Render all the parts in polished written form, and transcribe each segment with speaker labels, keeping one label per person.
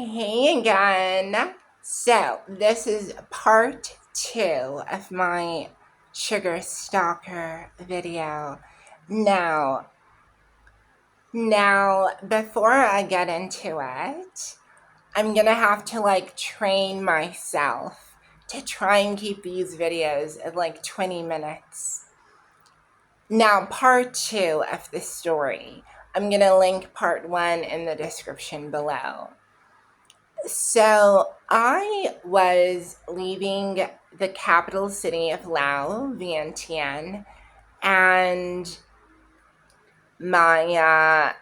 Speaker 1: Hey again. So, this is part two of my sugar stalker video. Now, before I get into it, I'm gonna have to train myself to try and keep these videos at 20 minutes. Now, part two of the story, I'm gonna link part one in the description below. So I was leaving the capital city of Laos, Vientiane, and my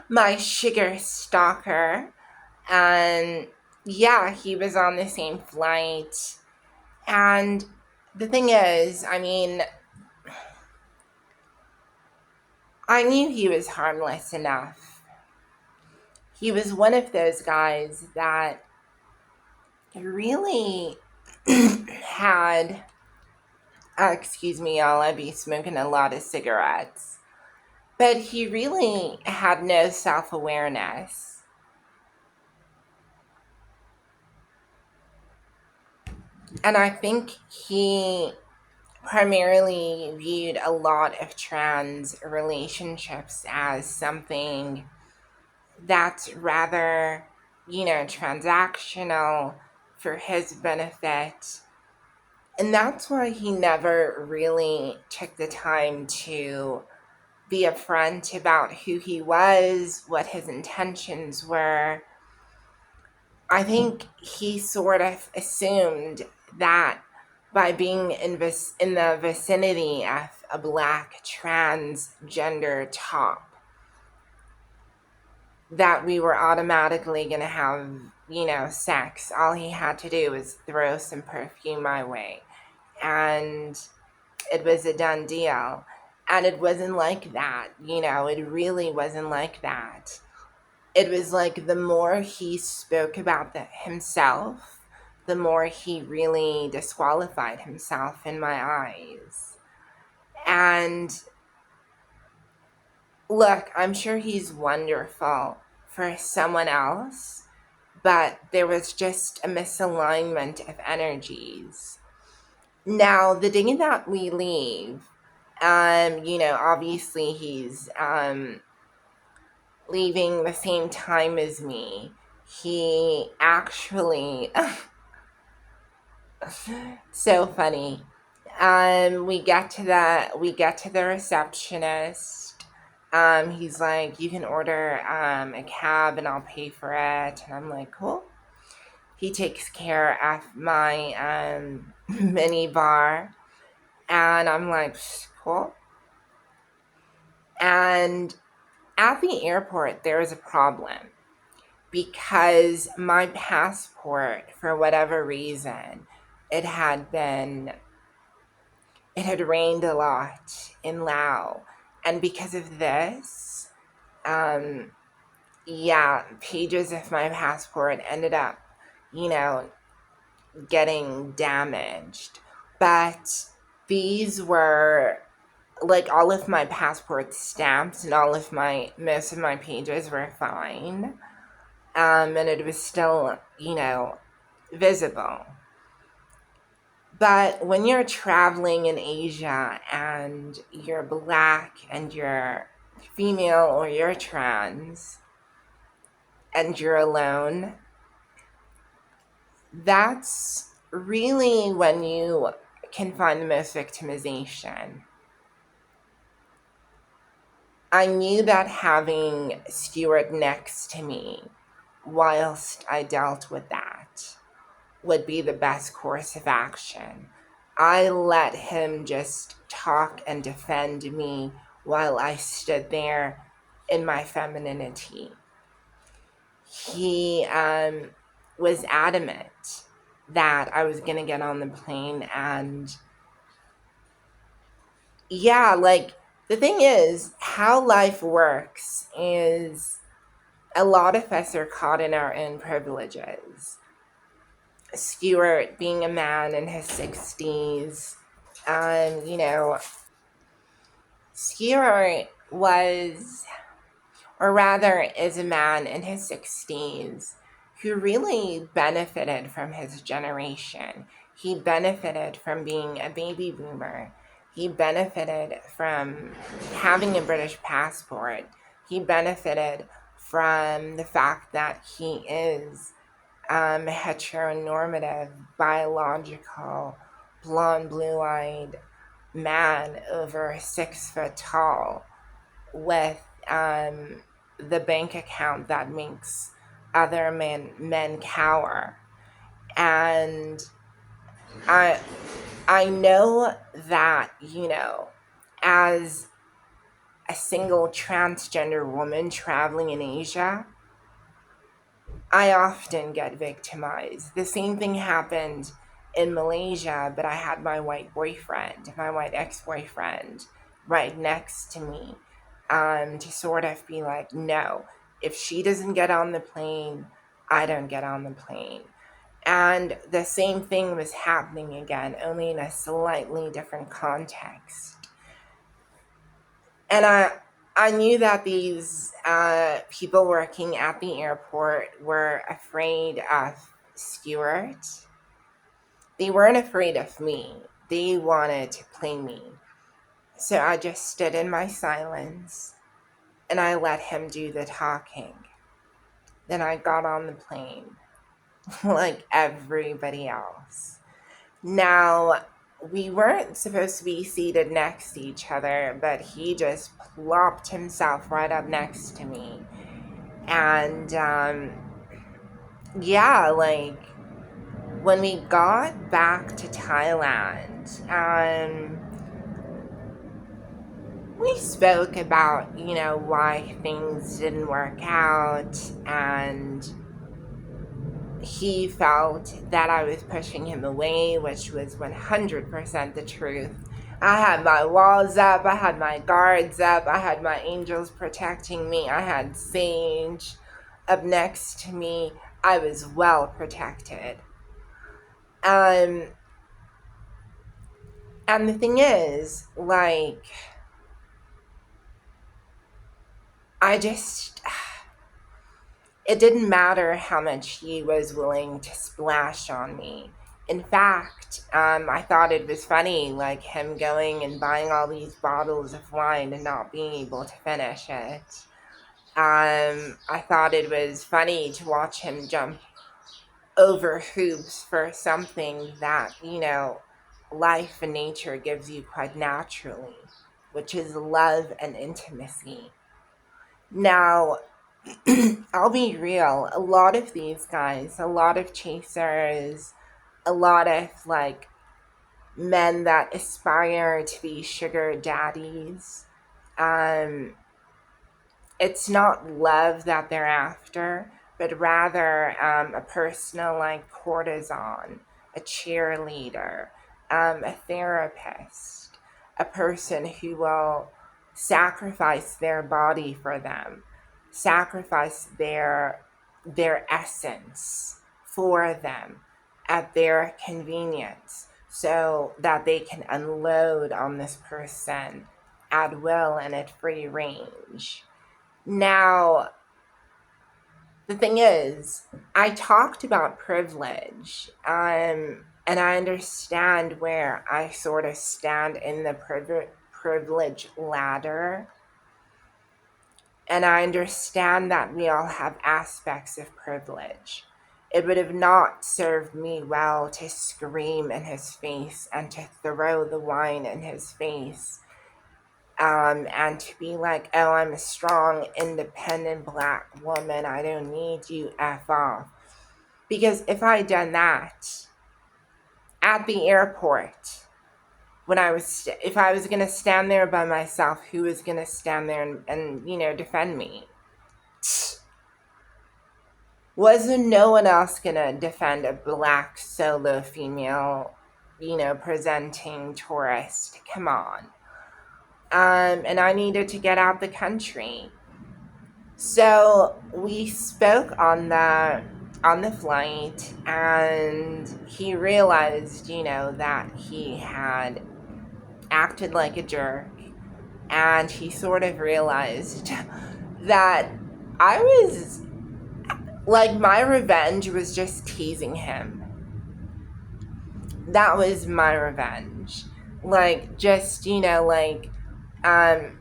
Speaker 1: my sugar stalker, and yeah, he was on the same flight. And the thing is, I knew he was harmless enough. He was one of those guys that really had excuse me, y'all, I be smoking a lot of cigarettes. But he really had no self awareness. And I think he primarily viewed a lot of trans relationships as something that's rather, transactional for his benefit. And that's why he never really took the time to be upfront about who he was, what his intentions were. I think he sort of assumed that by being in the vicinity of a black transgender top, that we were automatically going to have, sex. All he had to do was throw some perfume my way, and it was a done deal. And it wasn't like that, it really wasn't like that. It was like the more he spoke about himself, the more he really disqualified himself in my eyes. And look, I'm sure he's wonderful for someone else, but there was just a misalignment of energies. Now, the day that we leave, obviously he's leaving the same time as me. He actually, so funny. We get to the receptionist. He's like, you can order a cab and I'll pay for it. And I'm like, cool. He takes care of my mini bar, and I'm like, cool. And at the airport, there was a problem because my passport, for whatever reason, it had rained a lot in Laos. And because of this, pages of my passport ended up, you know, getting damaged. But these were all of my passport stamps, and most of my pages were fine. And it was still, visible. But when you're traveling in Asia and you're black and you're female or you're trans and you're alone, that's really when you can find the most victimization. I knew that having Stuart next to me whilst I dealt with that would be the best course of action. I let him just talk and defend me while I stood there in my femininity. He was adamant that I was going to get on the plane, and the thing is, how life works is a lot of us are caught in our own privileges. Stuart, being a man in his 60s, Stuart was, or rather is a man in his 60s, who really benefited from his generation. He benefited from being a baby boomer. He benefited from having a British passport. He benefited from the fact that he is heteronormative, biological, blonde, blue-eyed man over 6 foot tall with the bank account that makes other men cower. And I I know that, as a single transgender woman traveling in Asia, I often get victimized. The same thing happened in Malaysia, but I had my white boyfriend, my white ex-boyfriend, right next to me, to sort of be like, no, if she doesn't get on the plane, I don't get on the plane. And the same thing was happening again, only in a slightly different context. And I knew that these people working at the airport were afraid of Stuart. They weren't afraid of me. They wanted to play me. So I just stood in my silence and I let him do the talking. Then I got on the plane like everybody else. Now, we weren't supposed to be seated next to each other, but he just plopped himself right up next to me. And yeah, like when we got back to Thailand, we spoke about, why things didn't work out, and he felt that I was pushing him away, which was 100% the truth. I had my walls up, I had my guards up, I had my angels protecting me, I had Sage up next to me. I was well protected. And the thing is, like, it didn't matter how much he was willing to splash on me. In fact, I thought it was funny, like him going and buying all these bottles of wine and not being able to finish it. I thought it was funny to watch him jump over hoops for something that, life and nature gives you quite naturally, which is love and intimacy. Now, I'll be real, a lot of these guys, a lot of chasers, a lot of like men that aspire to be sugar daddies, it's not love that they're after, but rather a personal like courtesan, a cheerleader, a therapist, a person who will sacrifice their body for them, sacrifice their essence for them at their convenience so that they can unload on this person at will and at free range. Now, the thing is, I talked about privilege, and I understand where I sort of stand in the privilege ladder, and I understand that we all have aspects of privilege. It would have not served me well to scream in his face and to throw the wine in his face, and to be like, oh, I'm a strong, independent black woman, I don't need you, F off. Because if I had done that at the airport, if I was going to stand there by myself, who was going to stand there and defend me? Wasn't no one else going to defend a black solo female, presenting tourist? Come on. And I needed to get out the country. So we spoke on the flight, and he realized, that he had acted like a jerk, and he sort of realized that I was Like, my revenge was just teasing him. That was my revenge. Like, just, um,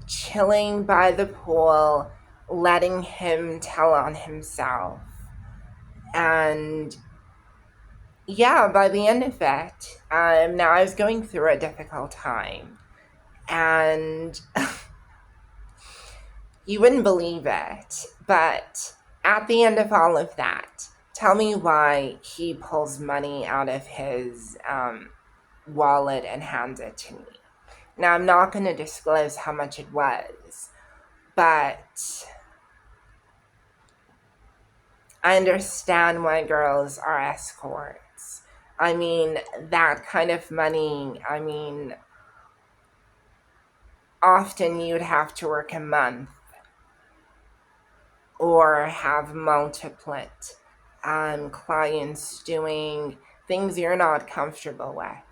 Speaker 1: chilling by the pool, letting him tell on himself. And yeah, by the end of it, now I was going through a difficult time. And you wouldn't believe it, but at the end of all of that, tell me why he pulls money out of his wallet and hands it to me. Now, I'm not going to disclose how much it was, but I understand why girls are escorts. I mean, that kind of money, often you'd have to work a month or have multiple clients doing things you're not comfortable with.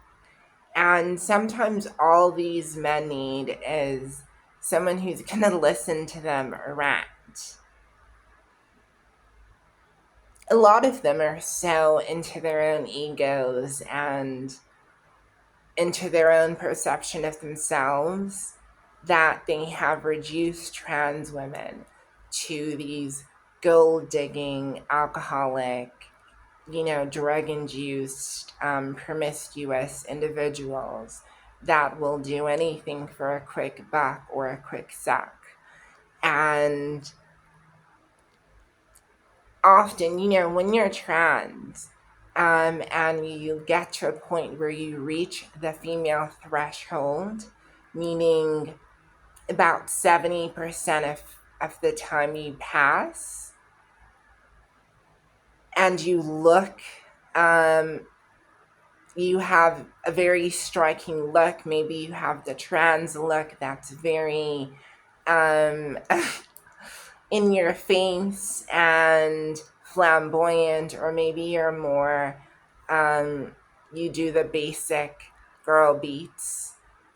Speaker 1: And sometimes all these men need is someone who's going to listen to them rant. A lot of them are so into their own egos and into their own perception of themselves that they have reduced trans women to these gold digging, alcoholic, drug induced, promiscuous individuals that will do anything for a quick buck or a quick suck. And often, when you're trans, and you get to a point where you reach the female threshold, meaning about 70% of the time you pass, and you look, you have a very striking look. Maybe you have the trans look that's very in your face and flamboyant, or maybe you're more, you do the basic girl beats.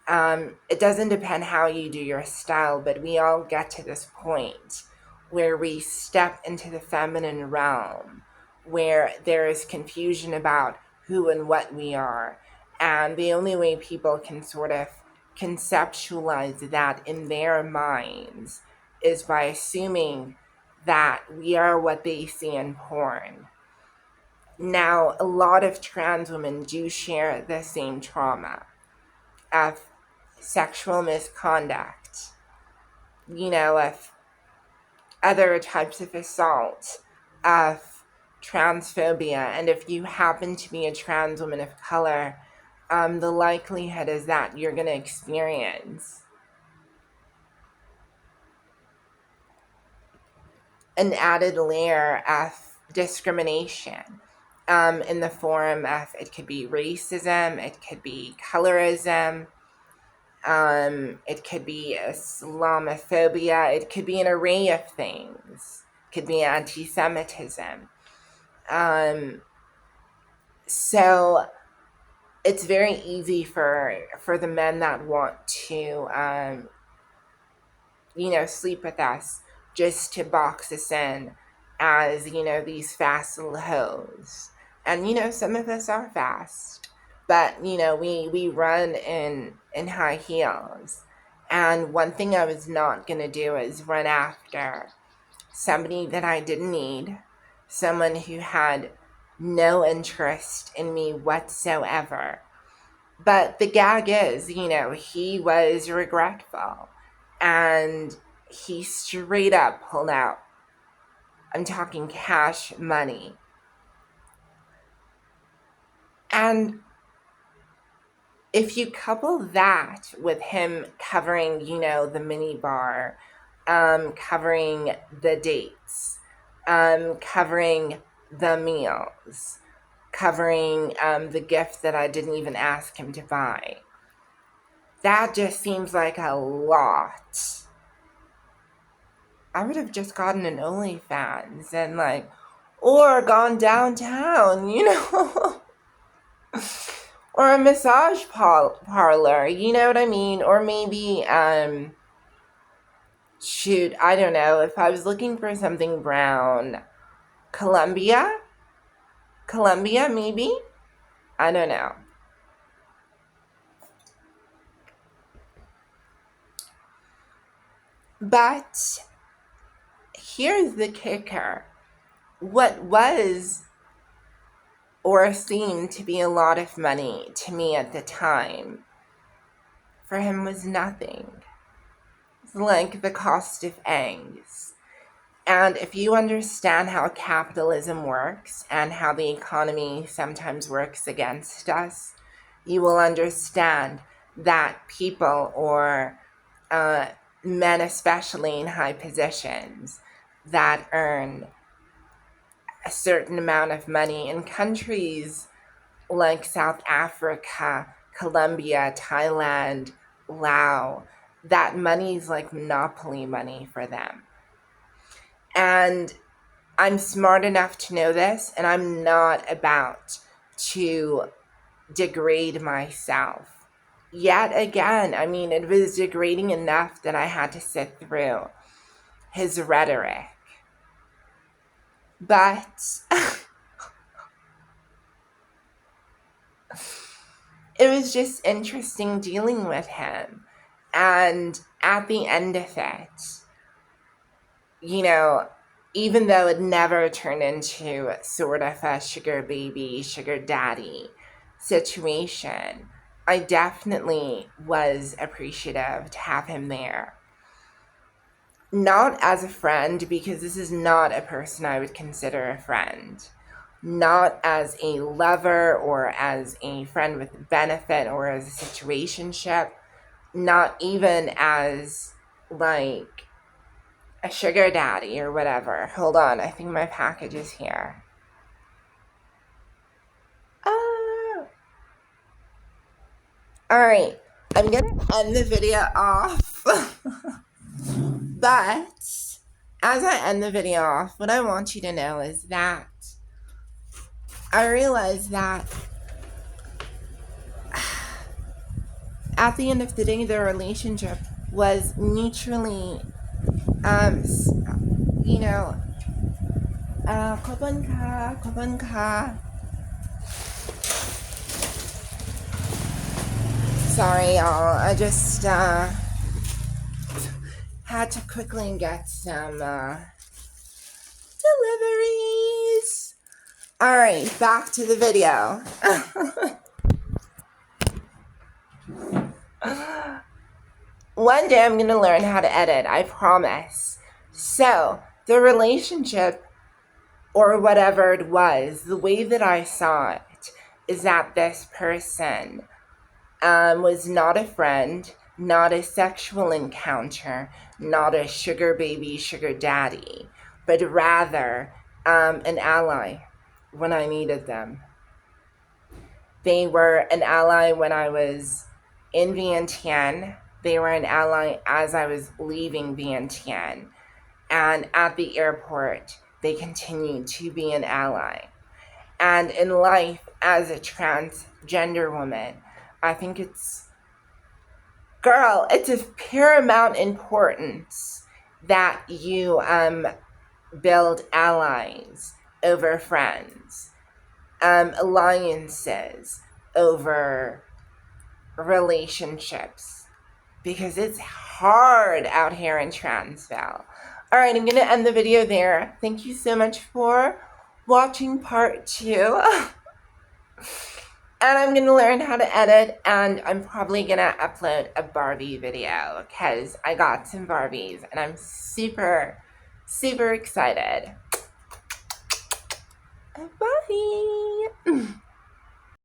Speaker 1: It doesn't depend how you do your style, but we all get to this point where we step into the feminine realm, where there is confusion about who and what we are. And the only way people can sort of conceptualize that in their minds is by assuming that we are what they see in porn. Now, a lot of trans women do share the same trauma of sexual misconduct, of other types of assault, of transphobia. And if you happen to be a trans woman of color, the likelihood is that you're going to experience an added layer of discrimination, in the form of, it could be racism, it could be colorism, it could be Islamophobia, it could be an array of things, it could be anti-Semitism. So it's very easy for the men that want to, sleep with us, just to box us in as, these fast little hoes. And, some of us are fast, but, we run in high heels. And one thing I was not going to do is run after somebody that I didn't need, someone who had no interest in me whatsoever. But the gag is, he was regretful, and he straight up pulled out, I'm talking cash money. And if you couple that with him covering, the mini bar, covering the dates, covering the meals, covering the gift that I didn't even ask him to buy, that just seems like a lot. I would have just gotten an OnlyFans and or gone downtown, or a massage parlor, you know what I mean? Or maybe, shoot, I don't know, if I was looking for something brown, Colombia? Colombia, maybe? I don't know. But here's the kicker. What was or seemed to be a lot of money to me at the time, for him was nothing. It's like the cost of eggs. And if you understand how capitalism works and how the economy sometimes works against us, you will understand that people, or men especially in high positions, that earn a certain amount of money in countries like South Africa, Colombia, Thailand, Laos, that money's like monopoly money for them. And I'm smart enough to know this, and I'm not about to degrade myself. Yet again, I mean, it was degrading enough that I had to sit through his rhetoric. But it was just interesting dealing with him. And at the end of it, you know, even though it never turned into sort of a sugar baby, sugar daddy situation, I definitely was appreciative to have him there. Not as a friend, because this is not a person I would consider a friend. Not as a lover or as a friend with benefit or as a situationship. Not even as like a sugar daddy or whatever. Hold on, I think my package is here. Oh. Alright, I'm gonna end the video off. But as I end the video off, what I want you to know is that I realize that at the end of the day, the relationship was mutually, you know, kobanka. Sorry, y'all. I just had to quickly get some deliveries. All right, back to the video. One day I'm going to learn how to edit, I promise. So, the relationship, or whatever it was, the way that I saw it is that this person was not a friend, not a sexual encounter, not a sugar baby, sugar daddy, but rather an ally when I needed them. They were an ally when I was in Vientiane. They were an ally as I was leaving Vientiane. And at the airport, they continued to be an ally. And in life, as a transgender woman, I think it's of paramount importance that you build allies over friends, alliances over relationships, because it's hard out here in Transville. All right, I'm going to end the video there. Thank you so much for watching part 2. And I'm going to learn how to edit, and I'm probably going to upload a Barbie video because I got some Barbies and I'm super, super excited. Bye!